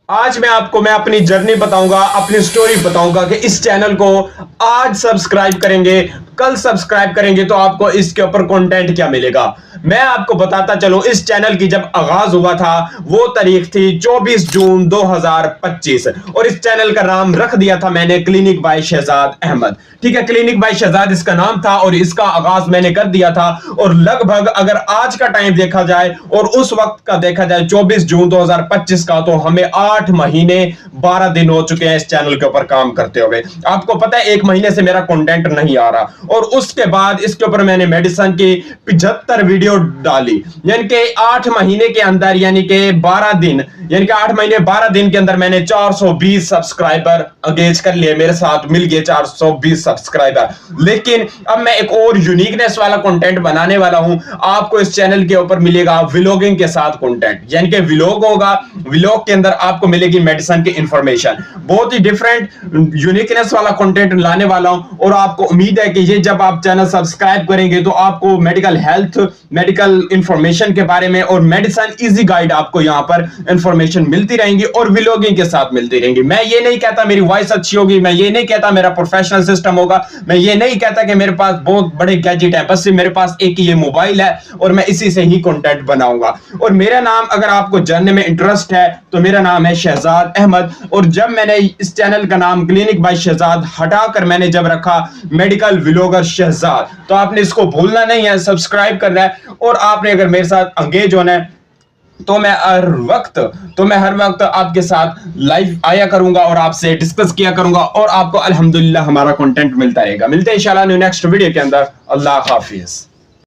आज मैं अपनी जर्नी बताऊंगा, अपनी स्टोरी बताऊंगा कि इस चैनल को आज सब्सक्राइब करेंगे, कल सब्सक्राइब करेंगे तो आपको इसके ऊपर कंटेंट क्या मिलेगा। मैं आपको बताता चलूं, इस चैनल की जब आगाज हुआ था वो तारीख थी 24 जून 2025 और इस चैनल का नाम रख दिया था मैंने क्लिनिक बाय शहजाद अहमद। ठीक है, क्लिनिक बाय शहजाद इसका नाम था और इसका आगाज मैंने कर दिया था। और लगभग अगर आज का टाइम देखा जाए और उस वक्त का देखा जाए 24 जून 2025 का, तो हमें 8 महीने 12 दिन हो चुके हैं इस चैनल के ऊपर काम करते हुए। आपको पता है 1 महीने से मेरा कंटेंट नहीं आ रहा और उसके बाद इसके ऊपर मैंने मेडिसिन की 75 वीडियो डाली, यानी कि 8 महीने के अंदर, यानी कि 12 दिन, यानी कि 8 महीने 12 दिन के अंदर मैंने 420 सब्सक्राइबर अगेज कर लिए, मेरे साथ मिल गए 420 सब्सक्राइबर। लेकिन अब मैं एक और यूनिकनेस वाला कंटेंट बनाने वाला हूं। आपको इस चैनल के ऊपर मिलेगा व्लॉगिंग के साथ कंटेंट, यानी कि व्लॉग होगा, व्लॉग के अंदर आपको मिलेगी मेडिसिन की इंफॉर्मेशन। बहुत ही डिफरेंट यूनिकनेस वाला कंटेंट लाने वाला हूं और आपको उम्मीद है कि ये जब आप चैनल सब्सक्राइब करेंगे तो आपको मेडिकल हेल्थ, मेडिकल इंफॉर्मेशन के बारे में और मेडिसिन इजी गाइड आपको यहां पर इंफॉर्मेशन मिलती रहेंगी और व्लॉगिंग के साथ मिलती रहेंगी। मैं ये नहीं कहता मेरी वॉइस अच्छी होगी, मैं ये नहीं कहता मेरा प्रोफेशनल सिस्टम होगा, मैं ये नहीं कहता कि मेरे पास बहुत बड़े गैजेट है, बस मेरे पास एक ये मोबाइल है और मैं इसी से ही कंटेंट बनाऊंगा। और मेरा नाम अगर आपको जानने में इंटरेस्ट है तो मेरा नाम है शहजाद अहमद। और जब मैंने इस चैनल का नाम क्लिनिक बाय शहजाद हटाकर मैंने जब रखा मेडिकल व्लॉगर शहजाद, तो आपने इसको भूलना नहीं है, सब्सक्राइब करना है। और आपने अगर मेरे साथ एंगेज होना है तो मैं हर वक्त आपके साथ लाइव आया करूंगा और आपसे डिस्कस किया करूंगा और आपको अल्हम्दुलिल्लाह हमारा कंटेंट मिलता रहेगा। मिलते हैं इंशाल्लाह नेक्स्ट वीडियो के अंदर। अल्लाह हाफिज।